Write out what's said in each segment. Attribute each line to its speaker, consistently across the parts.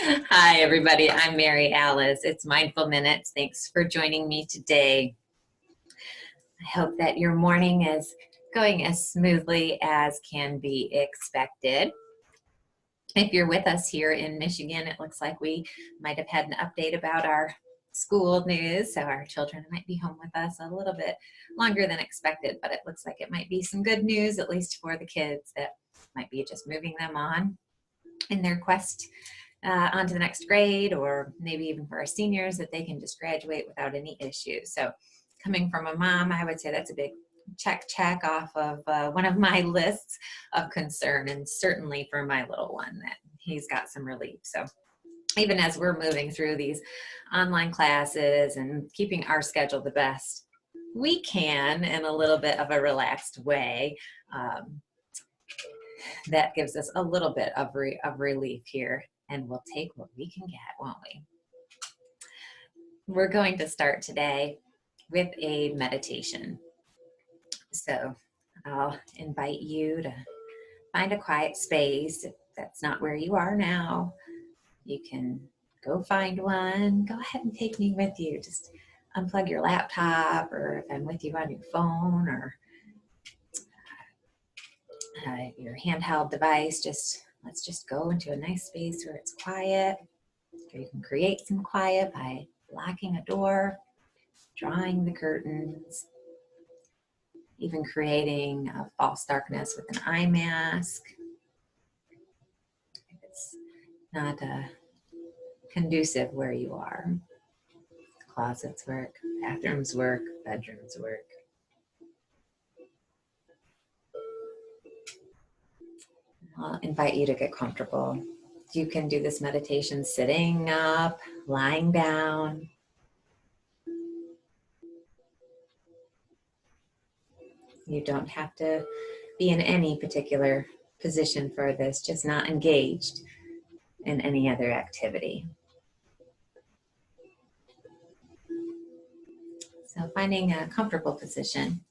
Speaker 1: Hi, everybody. I'm Mary Alice. It's Mindful Minutes. Thanks for joining me today. I hope that your morning is going as smoothly as can be expected. If you're with us here in Michigan, it looks like we might have had an update about our school news, so our children might be home with us a little bit longer than expected, but it looks like it might be some good news, at least for the kids, that might be just moving them on in their quest on to the next grade, or maybe even for our seniors, that they can just graduate without any issues. So coming from a mom, I would say that's a big check off of one of my lists of concern, and certainly for my little one that he's got some relief. So even as we're moving through these online classes and keeping our schedule the best we can in a little bit of a relaxed way, that gives us a little bit of relief here, and we'll take what we can get, won't we? We're going to start today with a meditation. So I'll invite you to find a quiet space. If that's not where you are now, you can go find one. Go ahead and take me with you. Just unplug your laptop, or if I'm with you on your phone or your handheld device, let's just go into a nice space where it's quiet. Or you can create some quiet by locking a door, drawing the curtains, even creating a false darkness with an eye mask. If it's not conducive where you are. Closets work, bathrooms work, bedrooms work. I'll invite you to get comfortable. You can do this meditation sitting up, lying down. You don't have to be in any particular position for this, just not engaged in any other activity. So finding a comfortable position.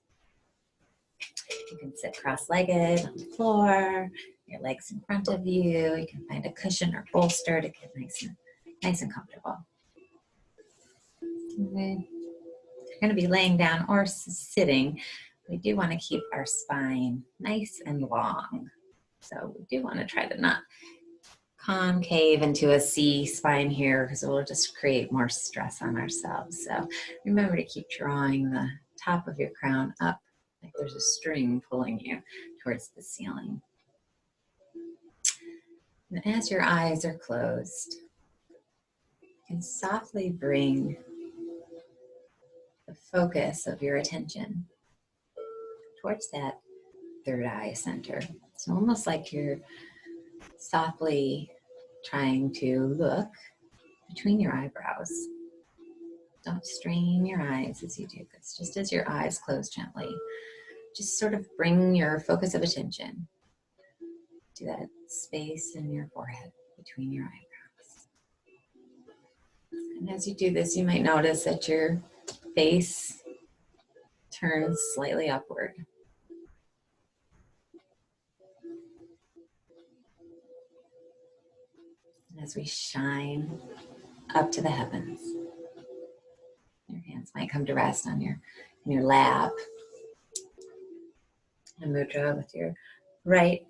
Speaker 1: You can sit cross-legged on the floor, your legs in front of you. You can find a cushion or bolster to get nice and comfortable. You're going to be laying down or sitting. We do want to keep our spine nice and long. So we do want to try to not concave into a C spine here, because it will just create more stress on ourselves. So remember to keep drawing the top of your crown up, like there's a string pulling you towards the ceiling. And as your eyes are closed, you can softly bring the focus of your attention towards that third eye center. So almost like you're softly trying to look between your eyebrows. Don't strain your eyes as you do this. Just as your eyes close gently, just sort of bring your focus of attention to that space in your forehead between your eyebrows. And as you do this, you might notice that your face turns slightly upward. And as we shine up to the heavens, your hands might come to rest on in your lap. A mudra with your right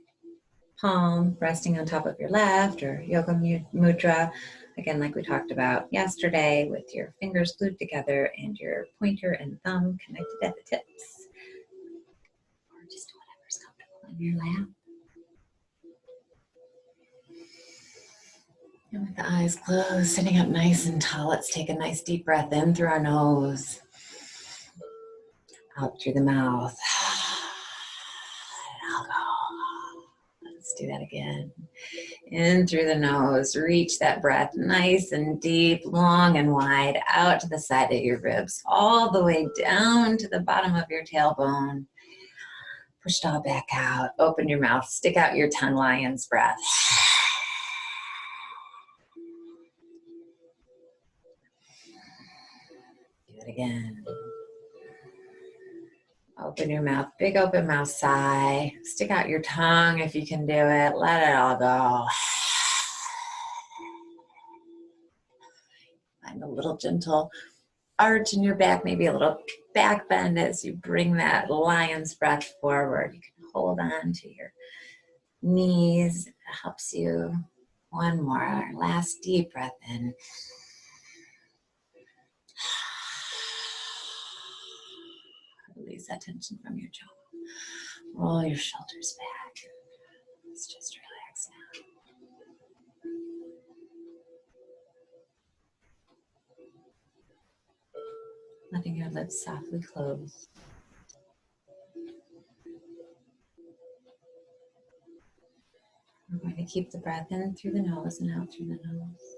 Speaker 1: palm resting on top of your left, or yoga mudra, again like we talked about yesterday, with your fingers glued together and your pointer and thumb connected at the tips, or just whatever's comfortable in your lap. And with the eyes closed, sitting up nice and tall, let's take a nice deep breath in through our nose, out through the mouth. Let's do that again. In through the nose, reach that breath nice and deep, long and wide, out to the side of your ribs, all the way down to the bottom of your tailbone. Push it all back out. Open your mouth, stick out your tongue, lion's breath. Do it again. Open your mouth, big open mouth sigh. Stick out your tongue if you can do it. Let it all go. Find a little gentle arch in your back, maybe a little back bend as you bring that lion's breath forward. You can hold on to your knees. It helps you. One more. Last deep breath in. Release that tension from your jaw. Roll your shoulders back. Let's just relax now. Letting your lips softly close. We're going to keep the breath in through the nose and out through the nose.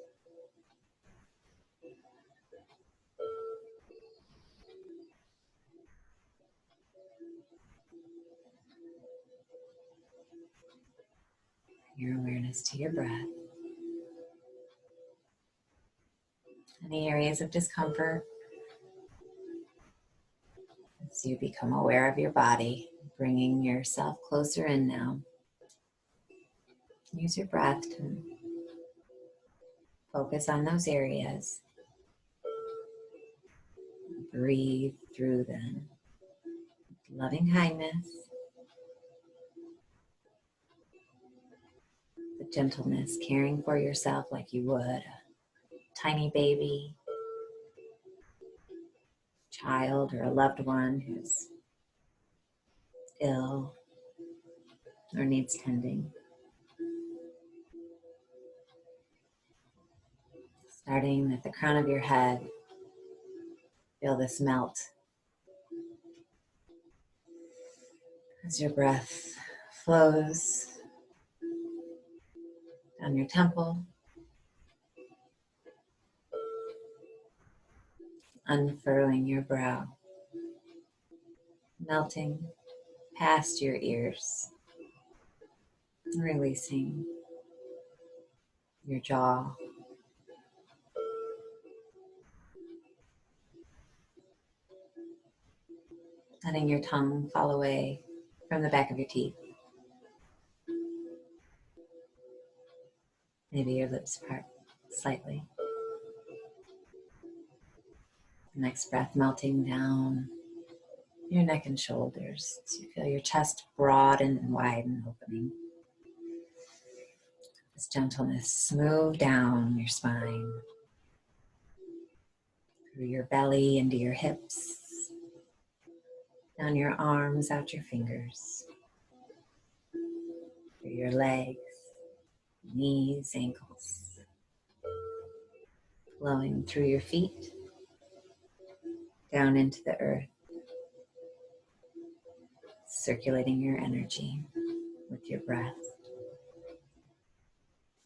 Speaker 1: Your awareness to your breath. Any areas of discomfort, as you become aware of your body, bringing yourself closer in now. Use your breath to focus on those areas. Breathe through them. Loving kindness, the gentleness, caring for yourself like you would a tiny baby, child, or a loved one who's ill or needs tending. Starting at the crown of your head, feel this melt as your breath flows down your temple, unfurling your brow, melting past your ears, releasing your jaw, letting your tongue fall away from the back of your teeth. Maybe your lips part slightly. Next breath melting down your neck and shoulders. So you feel your chest broaden and widen, opening. This gentleness smooth down your spine, through your belly into your hips, down your arms, out your fingers, through your legs, knees, ankles, flowing through your feet, down into the earth, circulating your energy with your breath.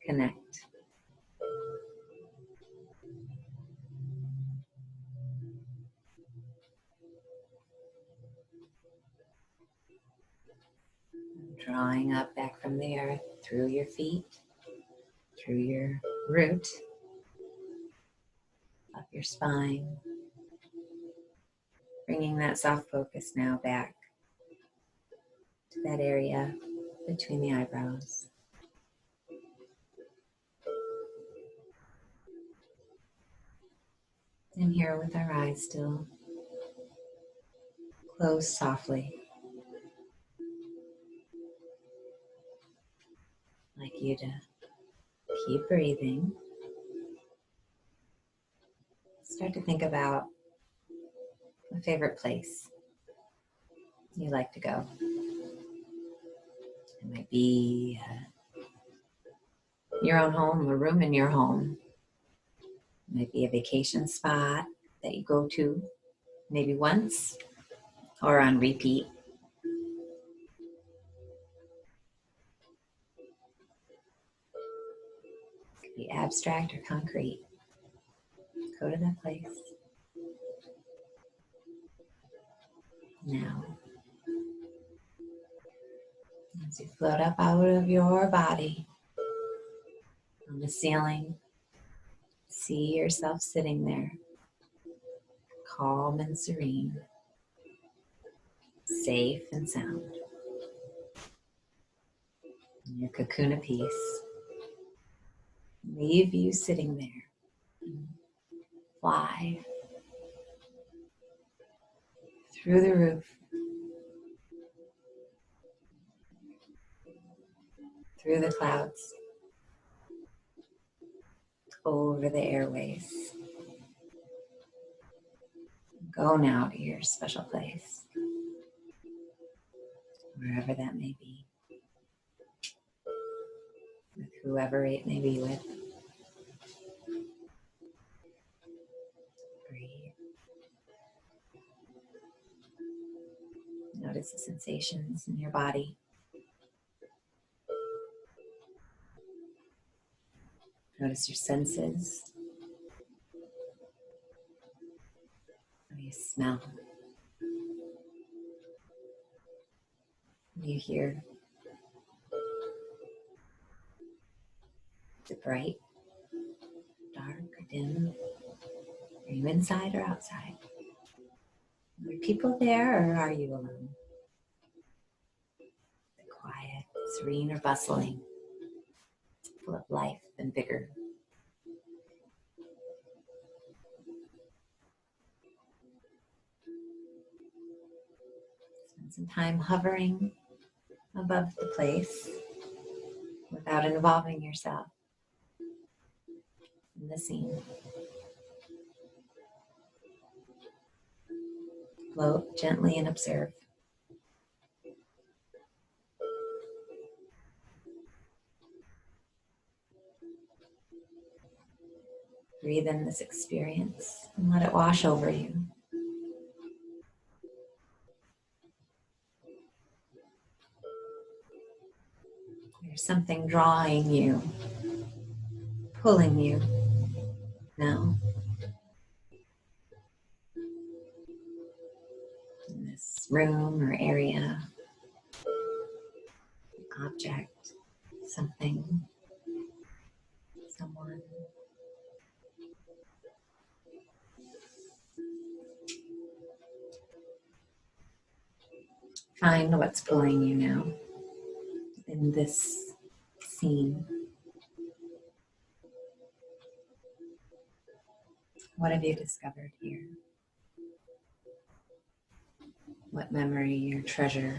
Speaker 1: Connect. Drawing up back from the earth through your feet, through your root, up your spine, bringing that soft focus now back to that area between the eyebrows. And here with our eyes still closed softly, I'd like you to keep breathing. Start to think about a favorite place you like to go. It might be your own home, a room in your home. It might be a vacation spot that you go to maybe once or on repeat. It could be abstract or concrete. Go to that place. Now, as you float up out of your body on the ceiling, see yourself sitting there, calm and serene, safe and sound, in your cocoon of peace. Leave you sitting there, fly through the roof, through the clouds, over the airways. Go now to your special place, wherever that may be, with whoever it may be with. Breathe. Notice the sensations in your body. Notice your senses. How you smell. You hear. Is it bright, dark, or dim? Are you inside or outside? Are there people there, or are you alone? Is it quiet, serene, or bustling? Full of life and vigor. Spend some time hovering above the place without involving yourself in the scene. Float gently and observe. Breathe in this experience and let it wash over you. There's something drawing you, pulling you now in this room or area, object, something, someone. Find what's pulling you now in this scene. What have you discovered here? What memory or treasure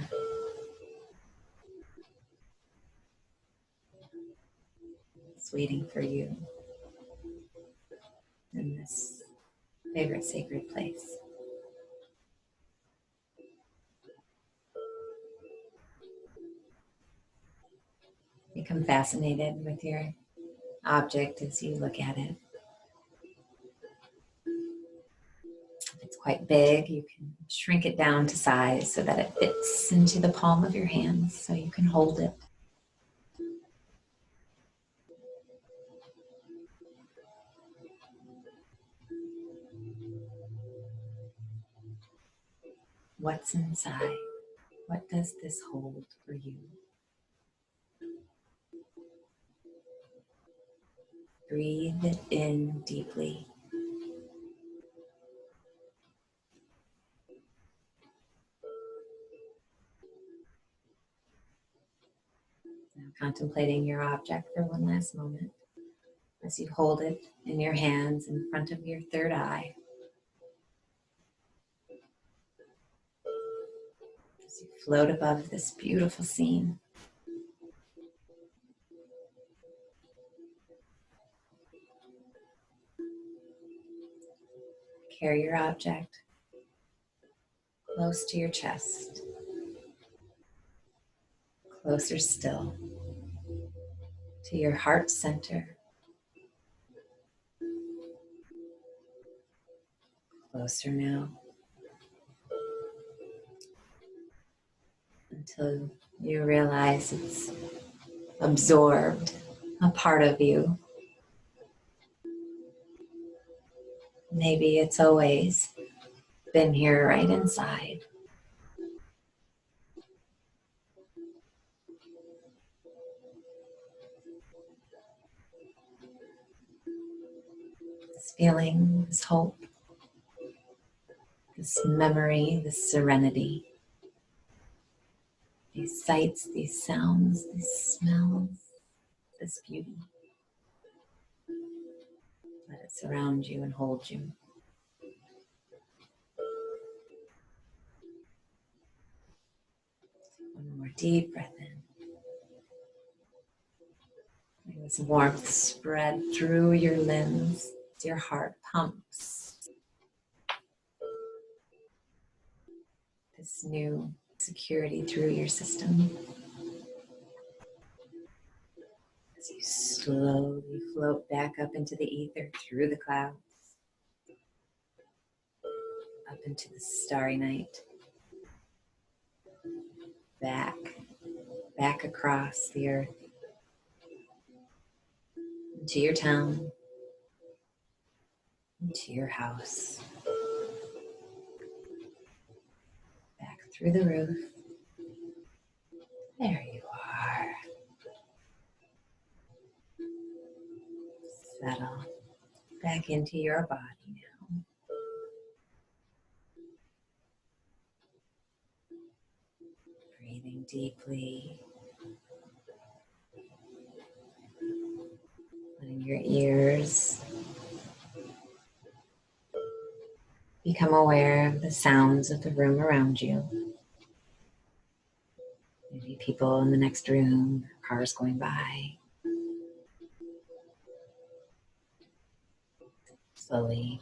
Speaker 1: is waiting for you in this favorite sacred place? Become fascinated with your object as you look at it. If it's quite big, you can shrink it down to size so that it fits into the palm of your hands so you can hold it. What's inside? What does this hold for you? Breathe it in deeply. Now contemplating your object for one last moment as you hold it in your hands in front of your third eye. As you float above this beautiful scene. Carry your object close to your chest, closer still to your heart center, closer now until you realize it's absorbed, a part of you. Maybe it's always been here right inside. This feeling, this hope, this memory, this serenity, these sights, these sounds, these smells, this beauty. Let that surround you and hold you. One more deep breath in. Let this warmth spread through your limbs as your heart pumps. This new security through your system. As you slowly float back up into the ether through the clouds, up into the starry night, back across the earth, into your town, into your house, back through the roof. There you are. Settle back into your body now. Breathing deeply. Letting your ears become aware of the sounds of the room around you. Maybe people in the next room, cars going by. Slowly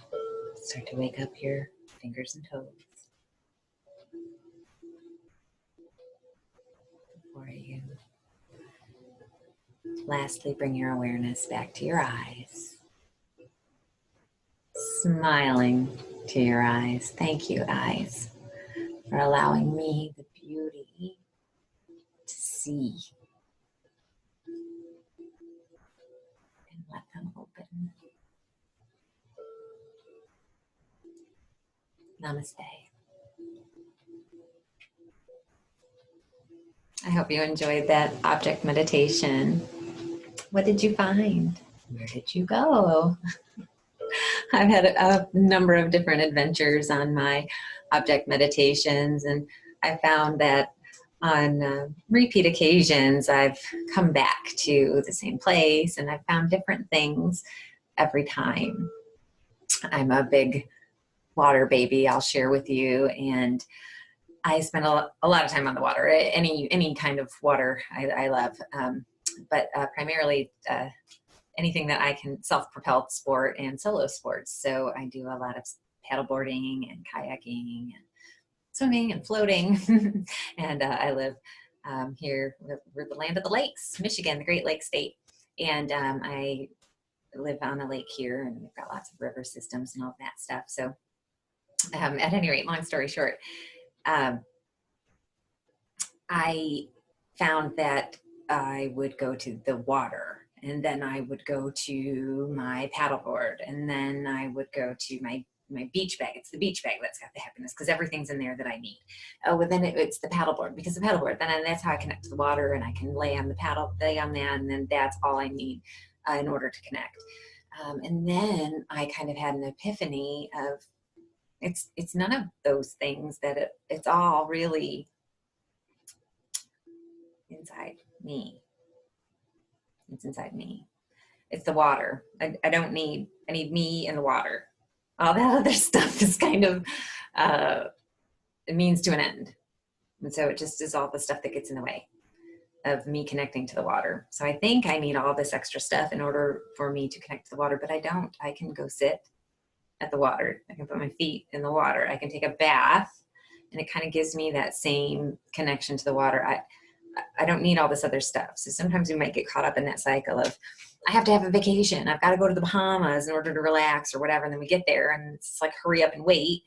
Speaker 1: start to wake up your fingers and toes. Before you lastly bring your awareness back to your eyes. Smiling to your eyes. Thank you, eyes, for allowing me the beauty to see and let them open. Namaste. I hope you enjoyed that object meditation. What did you find? Where did you go? I've had a number of different adventures on my object meditations, and I found that on repeat occasions, I've come back to the same place, and I've found different things every time. I'm a big water baby, I'll share with you, and I spend a lot of time on the water. Any kind of water I love, but primarily anything that I can self-propelled sport and solo sports. So I do a lot of paddleboarding and kayaking and swimming and floating. And I live here, we're the land of the lakes, Michigan, the Great Lakes state. And I live on a lake here, and we've got lots of river systems and all that stuff. So at any rate, long story short, I found that I would go to the water, and then I would go to my paddleboard, and then I would go to my beach bag. It's the beach bag that's got the happiness, because everything's in there that I need. Oh, but then it's the paddleboard, because the paddleboard, then that's how I connect to the water, and I can lay on that, and then that's all I need in order to connect. And then I kind of had an epiphany of it's none of those things, that it's all really inside me. It's inside me. It's the water. I need me and the water. All that other stuff is kind of it means to an end. And so it just is all the stuff that gets in the way of me connecting to the water. So I think I need all this extra stuff in order for me to connect to the water, but I don't. I can go sit at the water. I can put my feet in the water. I can take a bath, and it kind of gives me that same connection to the water. I don't need all this other stuff. So sometimes we might get caught up in that cycle of, I have to have a vacation. I've got to go to the Bahamas in order to relax or whatever. And then we get there, and it's like, hurry up and wait.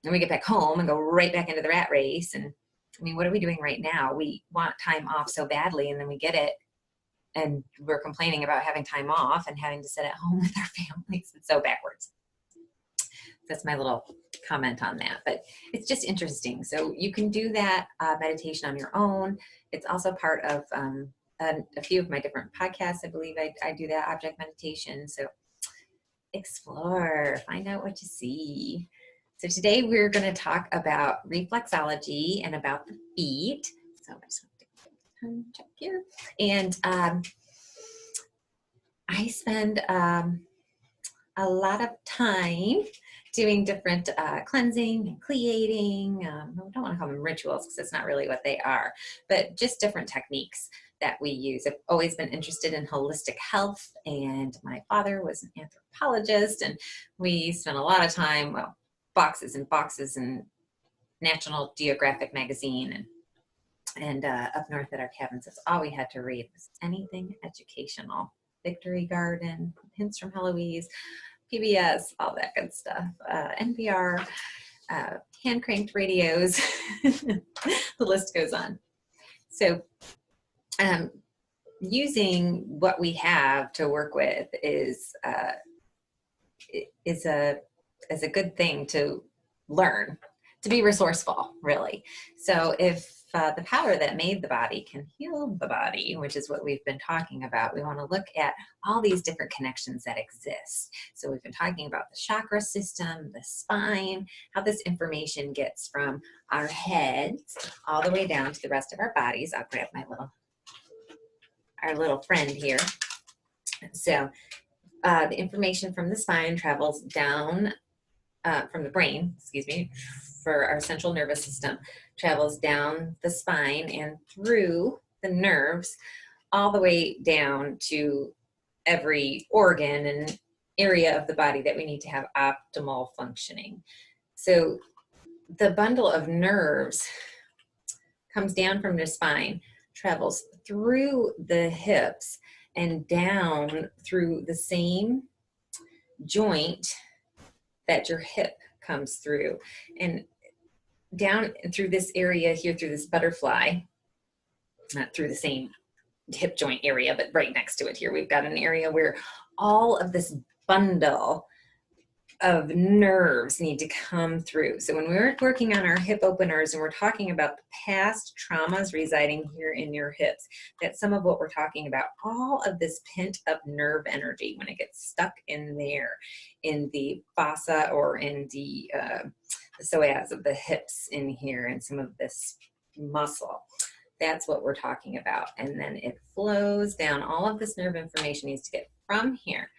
Speaker 1: Then we get back home and go right back into the rat race. And I mean, what are we doing right now? We want time off so badly, and then we get it, and we're complaining about having time off and having to sit at home with our families. It's so backwards. That's my little comment on that, but it's just interesting. So you can do that meditation on your own. It's also part of a few of my different podcasts. I believe I do that object meditation. So explore, find out what you see. So today we're going to talk about reflexology and about the feet. So I just want to check here. And I spend a a lot of time doing different cleansing and cleating. I don't want to call them rituals because it's not really what they are, but just different techniques that we use. I've always been interested in holistic health, and my father was an anthropologist, and we spent a lot of time, well, boxes and boxes in National Geographic magazine, and up north at our cabins, that's all we had to read was anything educational. Victory Garden, Hints from Heloise, PBS, all that good stuff. NPR, hand cranked radios, the list goes on. So using what we have to work with is a good thing to learn, to be resourceful, really. So if the power that made the body can heal the body, which is what we've been talking about, we want to look at all these different connections that exist. So we've been talking about the chakra system, the spine, how this information gets from our heads all the way down to the rest of our bodies. I'll grab our little friend here. So the information from the spine travels down from the brain, for our central nervous system, travels down the spine and through the nerves all the way down to every organ and area of the body that we need to have optimal functioning. So the bundle of nerves comes down from the spine, travels through the hips and down through the same joint that your hip comes through, and down through this area here, through this butterfly, not through the same hip joint area, but right next to it here, we've got an area where all of this bundle of nerves need to come through. So when we're working on our hip openers and we're talking about the past traumas residing here in your hips, that's some of what we're talking about. All of this pent up nerve energy, when it gets stuck in there, in the fossa or in the psoas of the hips in here, and some of this muscle, that's what we're talking about. And then it flows down. All of this nerve information needs to get from here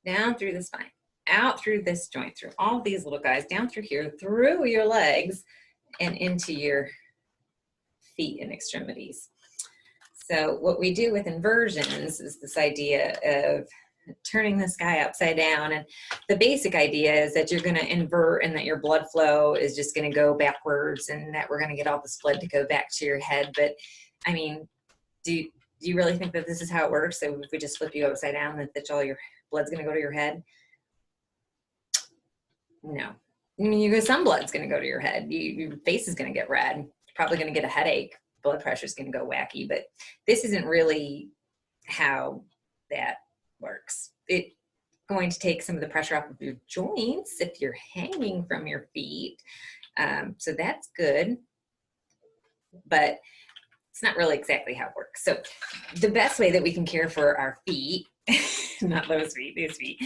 Speaker 1: down through the spine, out through this joint, through all these little guys, down through here, through your legs, and into your feet and extremities. So what we do with inversions is this idea of turning the sky upside down. And the basic idea is that you're going to invert and that your blood flow is just going to go backwards, and that we're going to get all this blood to go back to your head. But I mean, do you really think that this is how it works? So if we just flip you upside down, that all your blood's going to go to your head? No. I mean, some blood's going to go to your head. Your face is going to get red. You're probably going to get a headache. Blood pressure is going to go wacky. But this isn't really how that works. It's going to take some of the pressure off of your joints if you're hanging from your feet. So that's good. But it's not really exactly how it works. So the best way that we can care for our feet, not those feet, these feet,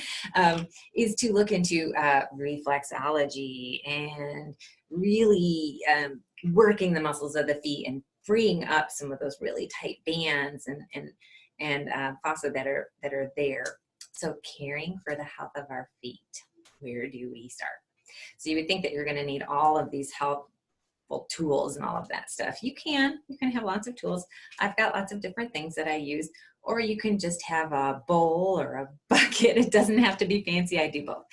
Speaker 1: is to look into reflexology and really working the muscles of the feet and freeing up some of those really tight bands and fossa that are there. So caring for the health of our feet, where do we start? So you would think that you're going to need all of these helpful tools and all of that stuff. You can have lots of tools. I've got lots of different things that I use, or you can just have a bowl or a bucket. It doesn't have to be fancy. I do both.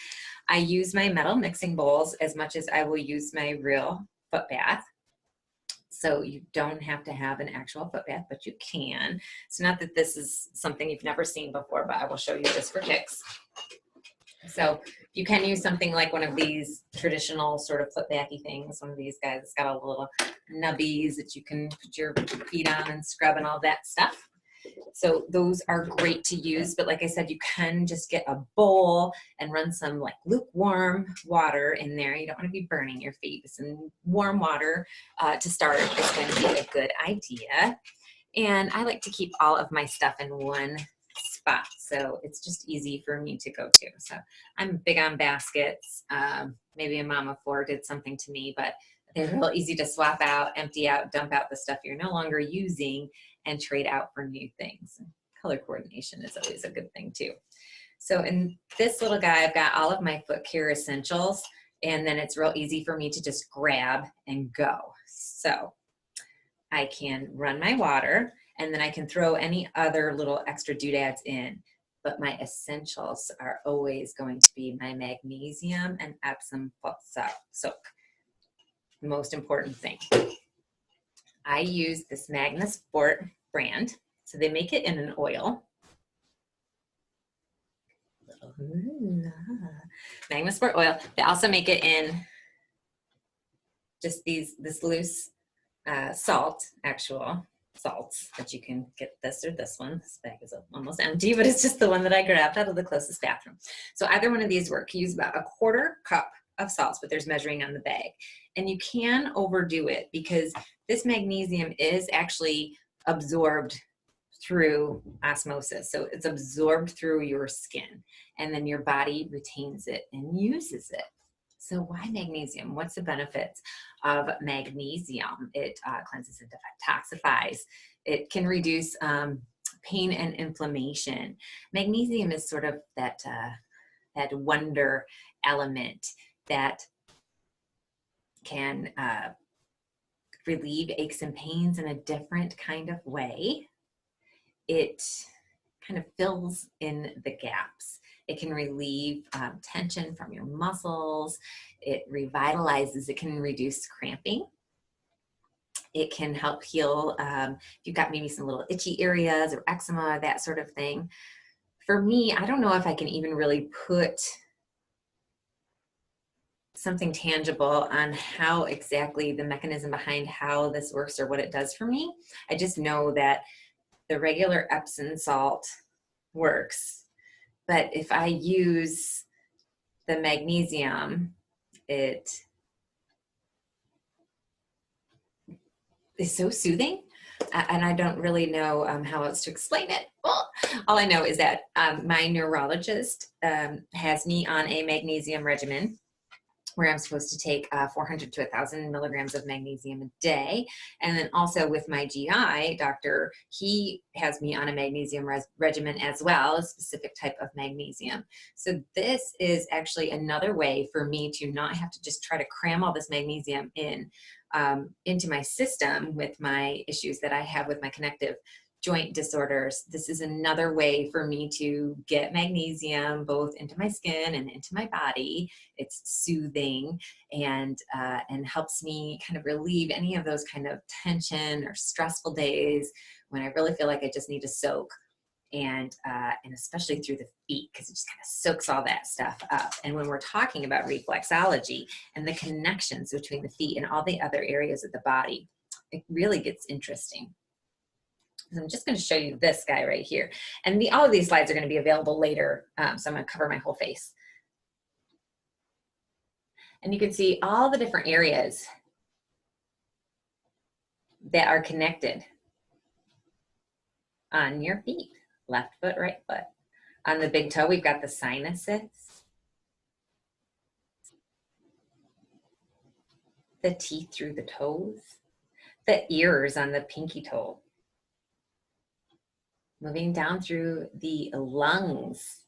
Speaker 1: I use my metal mixing bowls as much as I will use my real foot bath. So you don't have to have an actual foot bath, but you can. So not that this is something you've never seen before, but I will show you this for kicks. So you can use something like one of these traditional sort of foot bathy things. One of these guys, it's got all the little nubbies that you can put your feet on and scrub and all that stuff. So those are great to use, but like I said, you can just get a bowl and run some like lukewarm water in there. You don't want to be burning your feet. Some warm water to start is going to be a good idea. And I like to keep all of my stuff in one spot, so it's just easy for me to go to. So I'm big on baskets. Maybe a mom of four did something to me, but they're real easy to swap out, empty out, dump out the stuff you're no longer using, and trade out for new things. Color coordination is always a good thing too. So in this little guy, I've got all of my foot care essentials, and then it's real easy for me to just grab and go. So I can run my water, and then I can throw any other little extra doodads in. But my essentials are always going to be my magnesium and Epsom foot soak. Most important thing. I use this Sport brand. So they make it in an oil. Sport oil. They also make it in just this loose actual salts, that you can get this or this one. This bag is almost empty, but it's just the one that I grabbed out of the closest bathroom. So either one of these work. You use about 1/4 cup of salts, but there's measuring on the bag. And you can overdo it because this magnesium is actually absorbed through osmosis. So it's absorbed through your skin, and then your body retains it and uses it. So why magnesium? What's the benefits of magnesium? It cleanses and detoxifies. It can reduce pain and inflammation. Magnesium is sort of that wonder element that can relieve aches and pains in a different kind of way. It kind of fills in the gaps. It can relieve tension from your muscles. It revitalizes. It can reduce cramping. It can help heal if you've got maybe some little itchy areas or eczema, that sort of thing. For me, I don't know if I can even really put something tangible on how exactly the mechanism behind how this works or what it does for me. I just know that the regular Epsom salt works, but if I use the magnesium, it is so soothing, and I don't really know how else to explain it. Well, all I know is that my neurologist has me on a magnesium regimen where I'm supposed to take 400 to 1,000 milligrams of magnesium a day. And then also with my GI doctor, he has me on a magnesium regimen as well, a specific type of magnesium. So this is actually another way for me to not have to just try to cram all this magnesium into my system with my issues that I have with my connective joint disorders. This is another way for me to get magnesium both into my skin and into my body. It's soothing and helps me kind of relieve any of those kind of tension or stressful days when I really feel like I just need to soak, and especially through the feet, because it just kind of soaks all that stuff up. And when we're talking about reflexology and the connections between the feet and all the other areas of the body, it really gets interesting. I'm just going to show you this guy right here. And all of these slides are going to be available later, so I'm going to cover my whole face. And you can see all the different areas that are connected on your feet. Left foot, right foot. On the big toe, we've got the sinuses, the teeth through the toes, the ears on the pinky toe. Moving down through the lungs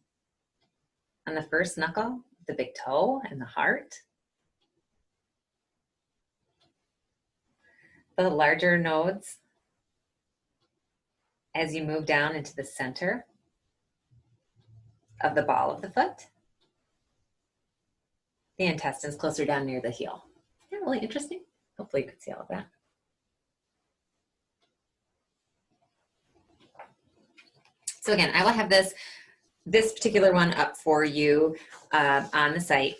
Speaker 1: on the first knuckle, the big toe, and the heart. The larger nodes as you move down into the center of the ball of the foot. The intestines closer down near the heel. Isn't that really interesting? Hopefully you could see all of that. So again, I will have this particular one up for you on the site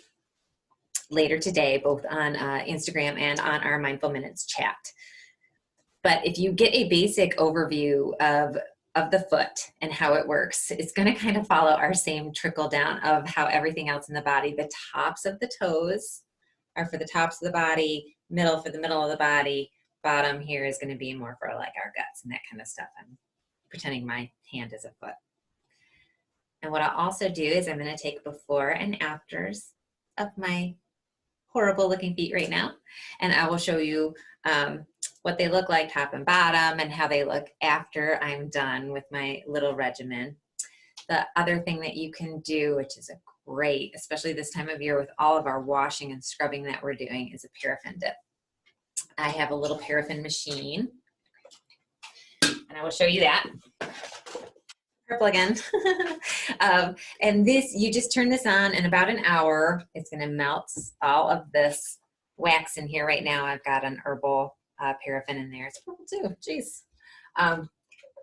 Speaker 1: later today, both on Instagram and on our Mindful Minutes chat. But if you get a basic overview of the foot and how it works, it's going to kind of follow our same trickle down of how everything else in the body. The tops of the toes are for the tops of the body, middle for the middle of the body, bottom here is going to be more for like our guts and that kind of stuff. I'm pretending my hand is a foot. And what I'll also do is I'm going to take before and afters of my horrible looking feet right now, and I will show you what they look like top and bottom and how they look after I'm done with my little regimen. The other thing that you can do, which is a great, especially this time of year with all of our washing and scrubbing that we're doing, is a paraffin dip. I have a little paraffin machine, and I will show you that. Purple again. And this, you just turn this on, in about an hour, it's going to melt all of this wax in here. Right now, I've got an herbal paraffin in there. It's purple too. Jeez.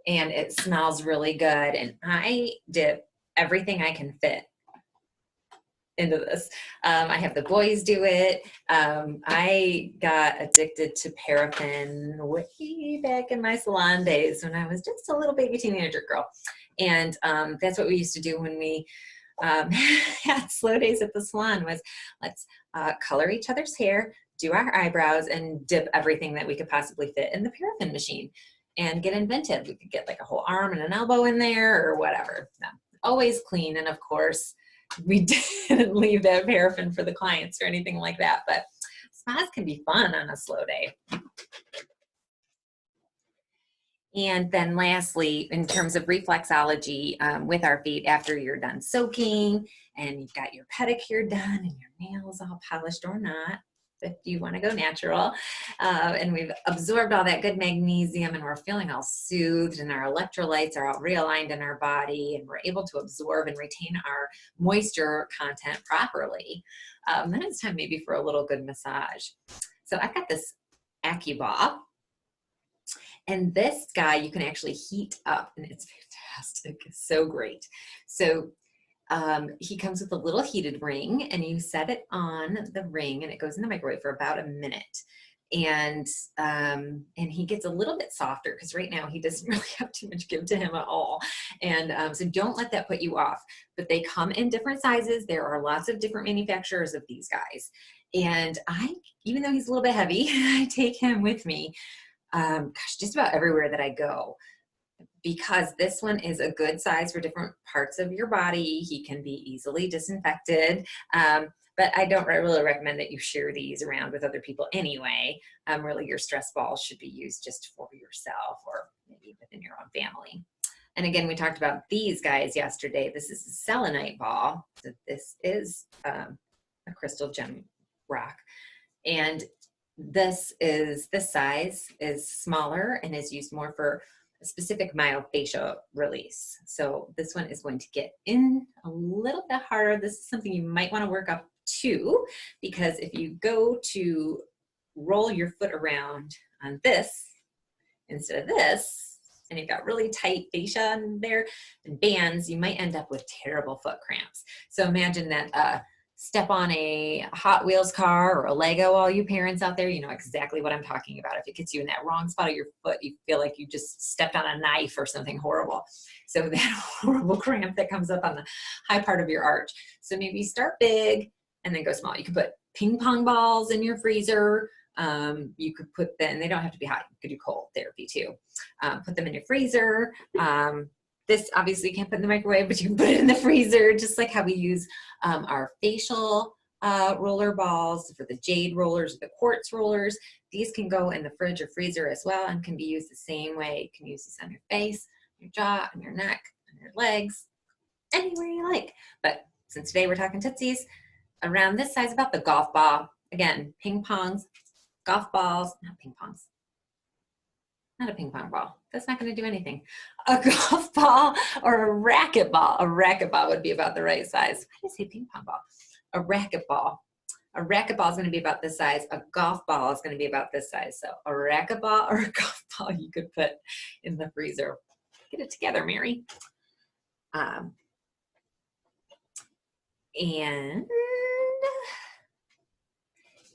Speaker 1: And it smells really good. And I dip everything I can fit into this. I have the boys do it. I got addicted to paraffin way back in my salon days when I was just a little baby teenager girl. And that's what we used to do when we had slow days at the salon, was let's color each other's hair, do our eyebrows, and dip everything that we could possibly fit in the paraffin machine and get inventive. We could get like a whole arm and an elbow in there or whatever. No, always clean. And of course, we didn't leave that paraffin for the clients or anything like that, but spas can be fun on a slow day. And then lastly, in terms of reflexology with our feet, after you're done soaking and you've got your pedicure done and your nails all polished or not, if you want to go natural, and we've absorbed all that good magnesium and we're feeling all soothed and our electrolytes are all realigned in our body and we're able to absorb and retain our moisture content properly, then it's time maybe for a little good massage. So I've got this AccuBall, and this guy you can actually heat up, and it's fantastic. It's so great. So he comes with a little heated ring, and you set it on the ring and it goes in the microwave for about a minute. And he gets a little bit softer because right now he doesn't really have too much give to him at all. And so don't let that put you off. But they come in different sizes. There are lots of different manufacturers of these guys. And even though he's a little bit heavy, I take him with me, just about everywhere that I go, because this one is a good size for different parts of your body. He can be easily disinfected, but I don't really recommend that you share these around with other people anyway. Really, your stress balls should be used just for yourself or maybe within your own family. And again, we talked about these guys yesterday. This is a selenite ball. So this is a crystal gem rock. And this size is smaller and is used more for a specific myofascial release. So this one is going to get in a little bit harder. This is something you might want to work up to, because if you go to roll your foot around on this instead of this, and you've got really tight fascia in there and bands, you might end up with terrible foot cramps. So imagine that step on a Hot Wheels car or a Lego. All you parents out there, you know exactly what I'm talking about. If it gets you in that wrong spot of your foot, you feel like you just stepped on a knife or something horrible. So that horrible cramp that comes up on the high part of your arch. So maybe start big and then go small. You could put ping pong balls in your freezer. You could put them, and they don't have to be hot. You could do cold therapy too. Put them in your freezer. This obviously you can't put in the microwave, but you can put it in the freezer, just like how we use our facial roller balls for the jade rollers, the quartz rollers. These can go in the fridge or freezer as well and can be used the same way. You can use this on your face, your jaw, on your neck, on your legs, anywhere you like. But since today we're talking Tootsies, around this size, about the golf ball. Again, ping pongs, golf balls, not ping pongs. Not a ping pong ball. That's not going to do anything. A golf ball or a racket ball. A racket ball would be about the right size. Why did I say ping pong ball? A racket ball. A racket ball is going to be about this size. A golf ball is going to be about this size. So a racket ball or a golf ball you could put in the freezer. Get it together, Mary. And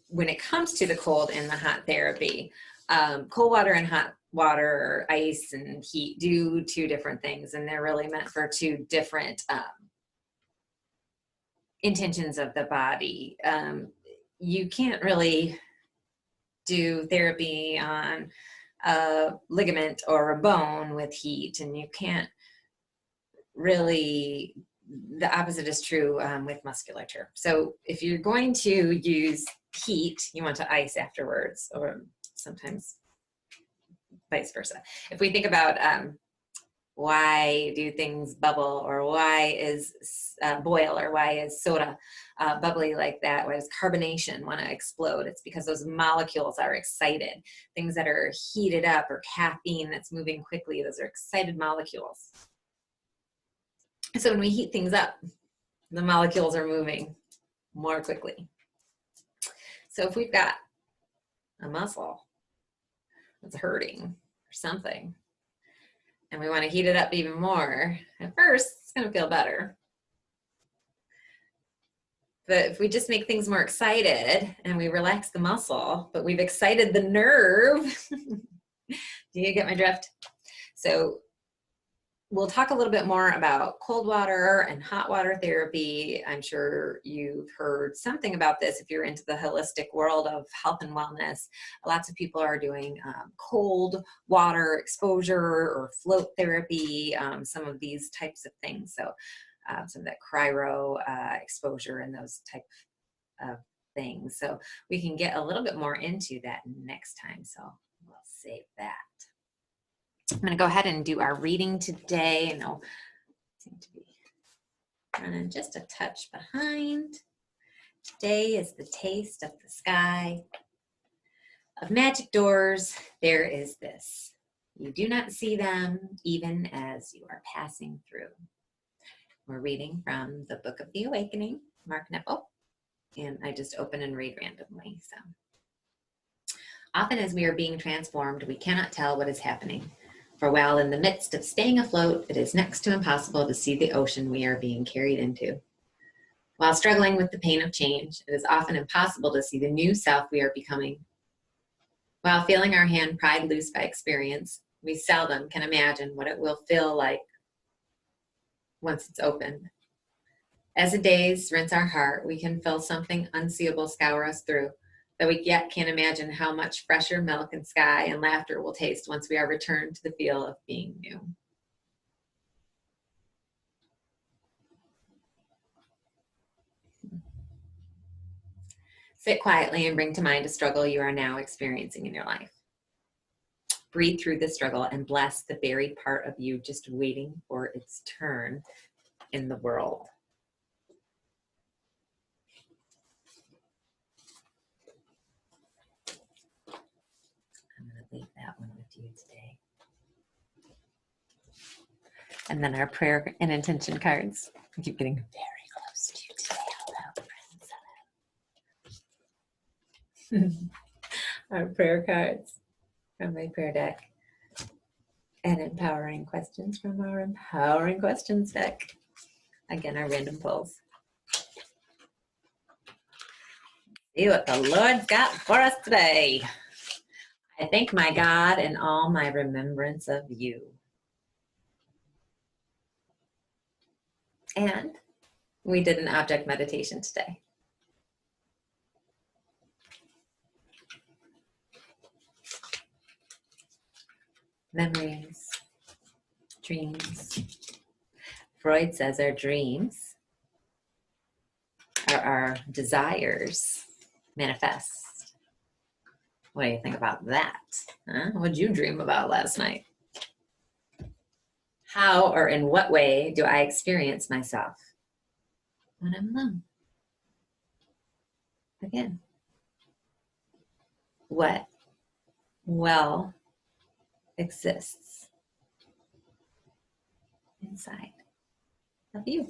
Speaker 1: when it comes to the cold and the hot therapy, cold water and hot water, ice and heat do two different things, and they're really meant for two different intentions of the body. You can't really do therapy on a ligament or a bone with heat, and you can't really, the opposite is true with musculature. So if you're going to use heat, you want to ice afterwards, or sometimes vice versa. If we think about Why do things bubble, or why is boil, or why is soda bubbly like that? Why does carbonation want to explode? It's because those molecules are excited. Things that are heated up, or caffeine that's moving quickly, those are excited molecules. So when we heat things up, the molecules are moving more quickly. So if we've got a muscle that's hurting or something, and we want to heat it up even more, at first it's going to feel better. But if we just make things more excited and we relax the muscle, but we've excited the nerve, do you get my drift? So we'll talk a little bit more about cold water and hot water therapy. I'm sure you've heard something about this if you're into the holistic world of health and wellness. Lots of people are doing cold water exposure or float therapy, some of these types of things. So some of that cryo exposure and those type of things. So we can get a little bit more into that next time. So we'll save that. I'm going to go ahead and do our reading today, and I'll seem to be running just a touch behind. Today is the taste of the sky. Of magic doors, there is this. You do not see them even as you are passing through. We're reading from the Book of the Awakening, Mark Nepple, and I just open and read randomly. So, often as we are being transformed, we cannot tell what is happening. For while in the midst of staying afloat, it is next to impossible to see the ocean we are being carried into. While struggling with the pain of change, it is often impossible to see the new self we are becoming. While feeling our hand pried loose by experience, we seldom can imagine what it will feel like once it's opened. As the days rinse our heart, we can feel something unseeable scour us through, though we yet can't imagine how much fresher milk and sky and laughter will taste once we are returned to the feel of being new. Sit quietly and bring to mind a struggle you are now experiencing in your life. Breathe through the struggle and bless the buried part of you just waiting for its turn in the world. I'm going to leave that one with you today. And then our prayer and intention cards. I keep getting very close to you today. Hello, friends. Our prayer cards from my prayer deck. And empowering questions from our empowering questions deck. Again, our random pulls. See what the Lord's got for us today. I thank my God in all my remembrance of you. And we did an object meditation today. Memories, dreams. Freud says our dreams are our desires manifest. What do you think about that? Huh? What did you dream about last night? How or in what way do I experience myself when I'm alone? Again, what well exists inside of you?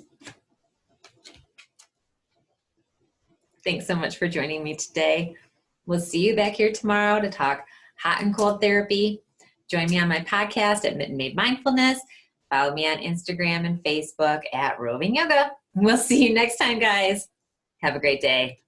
Speaker 1: Thanks so much for joining me today. We'll see you back here tomorrow to talk hot and cold therapy. Join me on my podcast at Mittenmade Mindfulness. Follow me on Instagram and Facebook at Roving Yoga. We'll see you next time, guys. Have a great day.